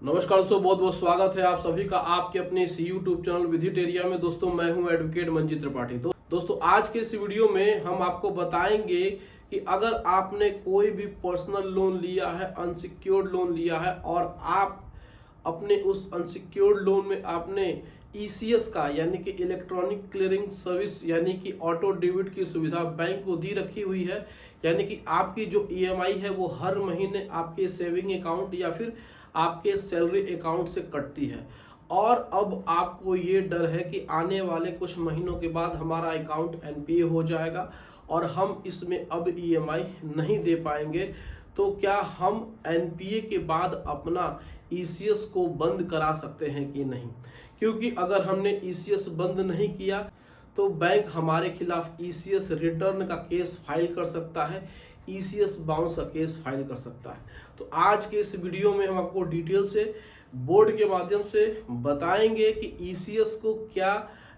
नमस्कार दोस्तों, बहुत बहुत स्वागत है आप सभी का आपके अपने इस यूट्यूब चैनल विजिट एरिया में। दोस्तों मैं हूं एडवोकेट मंजीत त्रिपाठी। दोस्तों आज के इस वीडियो में हम आपको बताएंगे कि अगर आपने कोई भी पर्सनल लोन लिया है, अनसिक्योर्ड लोन लिया है और आप अपने उस अनसिक्योर्ड लोन में आपने ईसीएस का यानी कि इलेक्ट्रॉनिक क्लियरिंग सर्विस यानी कि ऑटो डेबिट की सुविधा बैंक को दी रखी हुई है, यानी कि आपकी जो ईएमआई है वो हर महीने आपके सेविंग अकाउंट या फिर आपके सैलरी अकाउंट से कटती है। और अब आपको ये डर है कि आने वाले कुछ महीनों के बाद हमारा अकाउंट एनपीए हो जाएगा और हम इसमें अब ईएमआई नहीं दे पाएंगे। तो क्या हम एनपीए के बाद अपना ईसीएस को बंद करा सकते हैं कि नहीं? क्योंकि अगर हमने ईसीएस बंद नहीं किया तो बैंक हमारे खिलाफ ईसीएस रिटर्न का केस फाइल कर सकता है, ईसीएस बाउंस का केस फाइल कर सकता है। तो आज के इस वीडियो में हम आपको डिटेल से बोर्ड के माध्यम से बताएंगे कि ईसीएस को क्या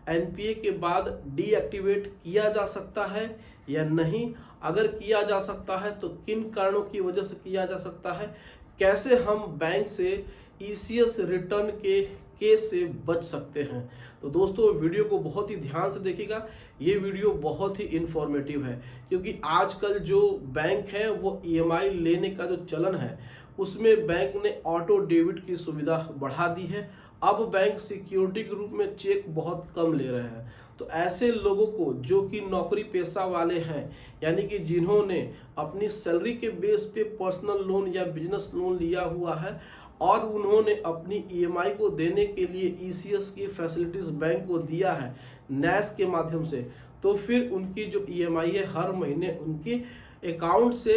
एनपीए के बाद डीएक्टिवेट किया जा सकता है या नहीं, अगर किया जा सकता है तो किन कारणों की वजह से किया जा सकता है, कैसे हम बैंक से ईसीएस रिटर्न के केस से बच सकते हैं। तो दोस्तों वीडियो को बहुत ही ध्यान से देखिएगा, ये वीडियो बहुत ही इंफॉर्मेटिव है क्योंकि आजकल जो बैंक है वो ईएमआई लेने का जो चलन है उसमें बैंक ने ऑटो डेबिट की सुविधा बढ़ा दी है। अब बैंक सिक्योरिटी के रूप में चेक बहुत कम ले रहे हैं। तो ऐसे लोगों को जो कि नौकरी पेशा वाले हैं, यानी कि जिन्होंने अपनी सैलरी के बेस पे पर्सनल लोन या बिजनेस लोन लिया हुआ है और उन्होंने अपनी ईएमआई को देने के लिए ईसीएस की फैसिलिटीज बैंक को दिया है नैस के माध्यम से, तो फिर उनकी जो ईएमआई है हर महीने उनके अकाउंट से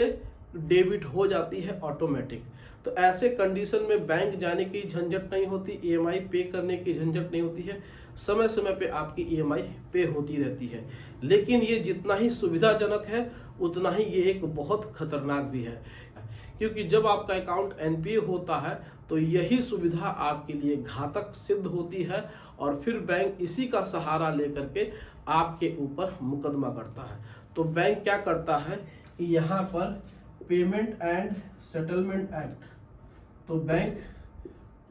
डेबिट हो जाती है ऑटोमेटिक। तो ऐसे कंडीशन में बैंक जाने की झंझट नहीं होती, ईएमआई पे करने की झंझट नहीं होती है, समय समय पे आपकी ईएमआई पे होती रहती है। लेकिन ये जितना ही सुविधाजनक है उतना ही ये एक बहुत खतरनाक भी है, क्योंकि जब आपका अकाउंट एनपीए होता है तो यही सुविधा आपके लिए घातक सिद्ध होती है और फिर बैंक इसी का सहारा लेकर के आपके ऊपर मुकदमा करता है। तो बैंक क्या करता है कि यहाँ पर पेमेंट एंड सेटलमेंट एक्ट, तो bank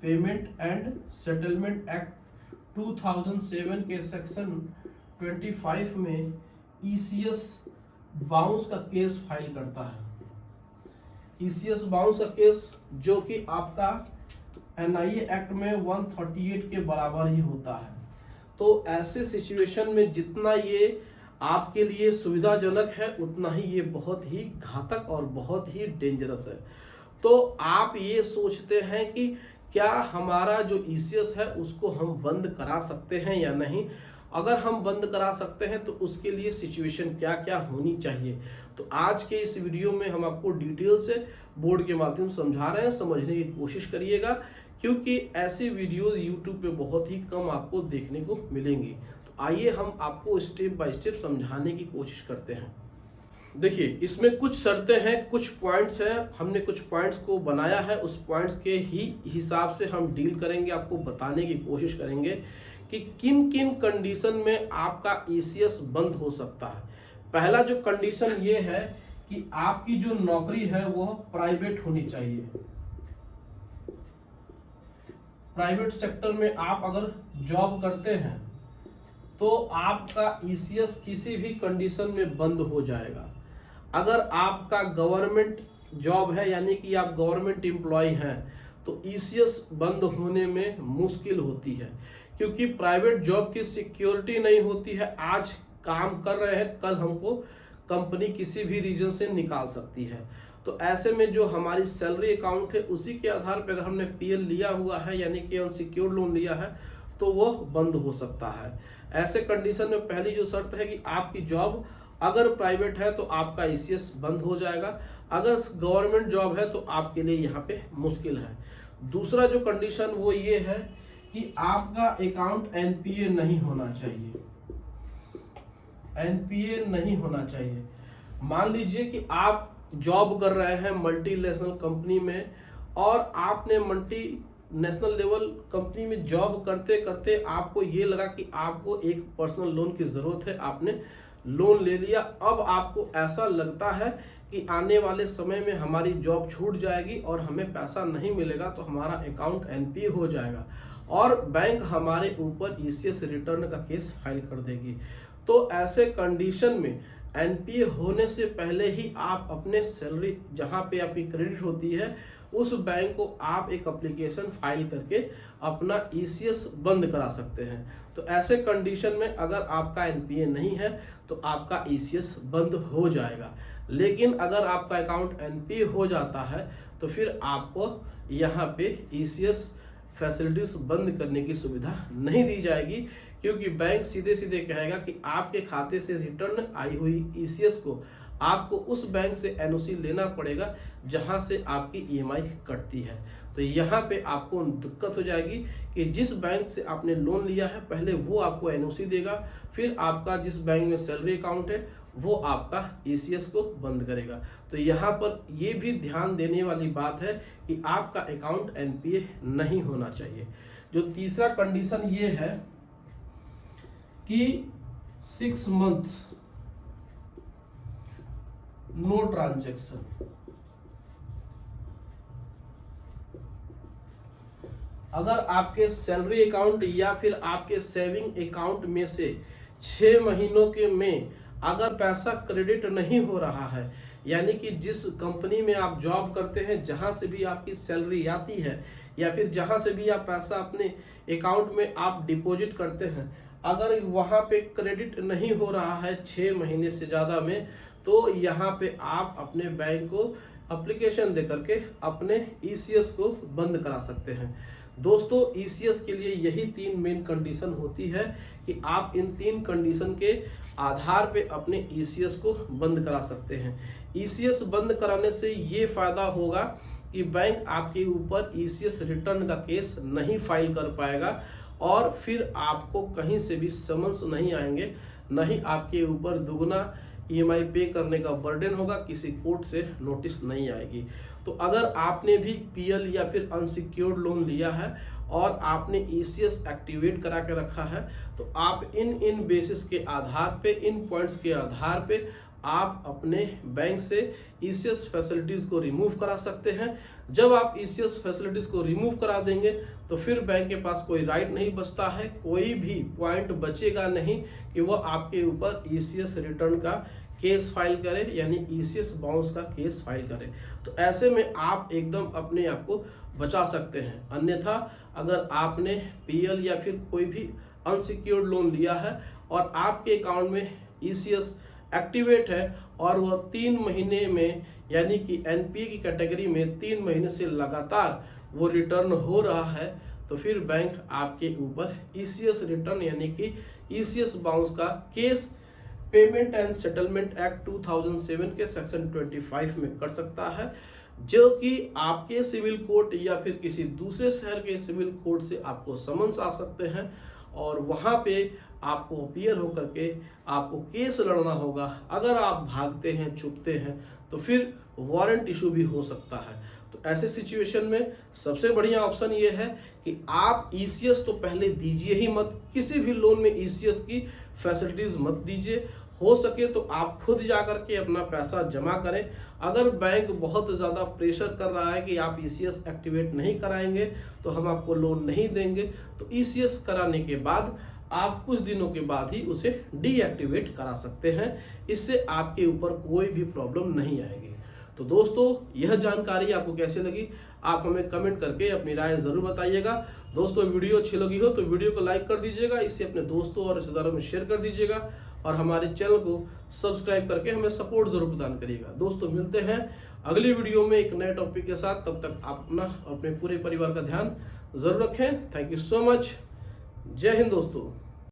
payment and settlement act 2007 के सेक्शन 25 में ईसीएस बाउंस का केस फाइल करता है। ईसीएस बाउंस का केस जो कि आपका एनआईए एक्ट में 138 के बराबर ही होता है। तो ऐसे सिचुएशन में जितना ये आपके लिए सुविधाजनक है उतना ही ये बहुत ही घातक और बहुत ही डेंजरस है। तो आप ये सोचते हैं कि क्या हमारा जो ईसीएस है उसको हम बंद करा सकते हैं या नहीं? अगर हम बंद करा सकते हैं तो उसके लिए सिचुएशन क्या क्या होनी चाहिए, तो आज के इस वीडियो में हम आपको डिटेल से बोर्ड के माध्यम से समझा रहे हैं, समझने की कोशिश करिएगा क्योंकि ऐसी वीडियोस यूट्यूब पे बहुत ही कम आपको देखने को मिलेंगी। तो आइए हम आपको स्टेप बाय स्टेप समझाने की कोशिश करते हैं। देखिए इसमें कुछ शर्तें हैं, कुछ पॉइंट्स हैं, हमने कुछ पॉइंट्स को बनाया है, उस पॉइंट्स के ही हिसाब से हम डील करेंगे, आपको बताने की कोशिश करेंगे कि किन किन कंडीशन में आपका ईसीएस बंद हो सकता है। पहला जो कंडीशन ये है कि आपकी जो नौकरी है वो प्राइवेट होनी चाहिए। प्राइवेट सेक्टर में आप अगर जॉब करते हैं तो आपका ईसीएस किसी भी कंडीशन में बंद हो जाएगा। अगर आपका गवर्नमेंट जॉब है यानी कि आप गवर्नमेंट एम्प्लॉय हैं तो ईसीएस बंद होने में मुश्किल होती है, क्योंकि प्राइवेट जॉब की सिक्योरिटी नहीं होती है। आज काम कर रहे हैं, कल हमको कंपनी किसी भी रीजन से निकाल सकती है। तो ऐसे में जो हमारी सैलरी अकाउंट है उसी के आधार पर अगर हमने पीएल लिया हुआ है यानी कि अनसिक्योर्ड लोन लिया है तो वो बंद हो सकता है। ऐसे कंडीशन में पहली जो शर्त है कि आपकी जॉब अगर प्राइवेट है तो आपका ईसीएस बंद हो जाएगा, अगर गवर्नमेंट जॉब है तो आपके लिए यहाँ पे मुश्किल है। दूसरा जो कंडीशन वो ये है कि आपका अकाउंट एनपीए नहीं होना चाहिए। एनपीए नहीं होना चाहिए। मान लीजिए कि आप जॉब कर रहे हैं मल्टीनेशनल कंपनी में और आपने मल्टीनेशनल लेवल कंपनी में जॉब करते करते आपको ये लगा कि आपको एक पर्सनल लोन की जरूरत है, आपने लोन ले लिया। अब आपको ऐसा लगता है कि आने वाले समय में हमारी जॉब छूट जाएगी और हमें पैसा नहीं मिलेगा तो हमारा अकाउंट एनपीए हो जाएगा और बैंक हमारे ऊपर ईसीएस रिटर्न का केस फाइल कर देगी। तो ऐसे कंडीशन में एनपीए होने से पहले ही आप अपने सैलरी जहां पे आपकी क्रेडिट होती है उस बैंक को आप एक एप्लीकेशन फाइल करके अपना ईसीएस बंद करा सकते हैं। तो ऐसे कंडीशन में अगर आपका एनपीए नहीं है तो आपका ईसीएस बंद हो जाएगा। लेकिन अगर आपका अकाउंट एनपीए हो जाता है तो फिर आपको यहाँ पे ईसीएस फैसिलिटीज बंद करने की सुविधा नहीं दी जाएगी, क्योंकि बैंक सीधे सीधे कहेगा कि आपके खाते से रिटर्न आई हुई ईसीएस को आपको उस बैंक से एनओसी लेना पड़ेगा जहां से आपकी ईएमआई कटती है। तो यहाँ पे आपको दिक्कत हो जाएगी कि जिस बैंक से आपने लोन लिया है पहले वो आपको एनओसी देगा, फिर आपका जिस बैंक में सैलरी अकाउंट है वो आपका ईसीएस को बंद करेगा। तो यहाँ पर ये भी ध्यान देने वाली बात है कि आपका अकाउंट एनपीए नहीं होना चाहिए। जो तीसरा कंडीशन ये है कि 6 मंथ नो ट्रांजैक्शन। अगर आपके सैलरी अकाउंट या फिर आपके सेविंग अकाउंट में से 6 महीनों के में अगर पैसा क्रेडिट नहीं हो रहा है, यानी कि जिस कंपनी में आप जॉब करते हैं जहां से भी आपकी सैलरी आती है या फिर जहां से भी आप पैसा अपने अकाउंट में आप डिपॉजिट करते हैं, अगर वहां पे क्रेडिट नहीं हो रहा है 6 महीने से ज़्यादा में, तो यहाँ पे आप अपने बैंक को एप्लीकेशन दे करके अपने ईसीएस को बंद करा सकते हैं। दोस्तों, ईसीएस के लिए यही 3 मेन कंडीशन होती है कि आप इन 3 कंडीशन के आधार पे अपने ईसीएस को बंद करा सकते हैं। ईसीएस बंद कराने से ये फायदा होगा कि बैंक आपके ऊपर ईसीएस रिटर्न का केस नहीं फाइल कर पाएगा और फिर आपको कहीं से भी समन्स नहीं आएंगे, नहीं आपके ऊपर दुगना ईएमआई पे करने का बर्डन होगा, किसी कोर्ट से नोटिस नहीं आएगी। तो अगर आपने भी पीएल या फिर अनसिक्योर्ड लोन लिया है और आपने ईसीएस एक्टिवेट करा के रखा है तो आप इन बेसिस के आधार पे, इन पॉइंट्स के आधार पे आप अपने बैंक से ईसीएस फैसिलिटीज को रिमूव करा सकते हैं। जब आप ईसीएस फैसिलिटीज को रिमूव करा देंगे तो फिर बैंक के पास कोई राइट नहीं बचता है, कोई भी पॉइंट बचेगा नहीं कि वो आपके ऊपर ईसीएस रिटर्न का केस फाइल करे, यानी ईसीएस बाउंस का केस फाइल करे। तो ऐसे में आप एकदम अपने आप को बचा सकते हैं। अन्यथा अगर आपने पीएल या फिर कोई भी अनसिक्योर्ड लोन लिया है और आपके अकाउंट में ईसीएस एक्टिवेट है और वह 3 महीने में, यानी कि एनपीए की कैटेगरी में 3 महीने से लगातार वो रिटर्न हो रहा है, तो फिर बैंक आपके ऊपर ईसीएस रिटर्न यानी कि ईसीएस बाउंस का cash payment and settlement act 2007 के सेक्शन 25 में कर सकता है, जो कि आपके सिविल कोर्ट या फिर किसी दूसरे शहर के सिविल कोर्ट से आपको समन्स आ सकते हैं और वहां पे आपको अपीयर होकर के आपको केस लड़ना होगा। अगर आप भागते हैं, छुपते हैं तो फिर वारंट इशू भी हो सकता है। तो ऐसे सिचुएशन में सबसे बढ़िया ऑप्शन ये है कि आप ईसीएस तो पहले दीजिए ही मत, किसी भी लोन में ईसीएस की फैसिलिटीज मत दीजिए। हो सके तो आप खुद जाकर के अपना पैसा जमा करें। अगर बैंक बहुत ज़्यादा प्रेशर कर रहा है कि आप ईसीएस एक्टिवेट नहीं कराएंगे तो हम आपको लोन नहीं देंगे, तो ईसीएस कराने के बाद आप कुछ दिनों के बाद ही उसे डीएक्टिवेट करा सकते हैं। इससे आपके ऊपर कोई भी प्रॉब्लम नहीं आएगी। तो दोस्तों, यह जानकारी आपको कैसे लगी आप हमें कमेंट करके अपनी राय जरूर बताइएगा। दोस्तों, वीडियो अच्छी लगी हो तो वीडियो को लाइक कर दीजिएगा, इसे अपने दोस्तों और रिश्तेदारों में शेयर कर दीजिएगा और हमारे चैनल को सब्सक्राइब करके हमें सपोर्ट जरूर प्रदान करिएगा। दोस्तों, मिलते हैं अगली वीडियो में एक नए टॉपिक के साथ। तब तक आप अपना और अपने पूरे परिवार का ध्यान जरूर रखें। Thank you so much. जय हिंद दोस्तों।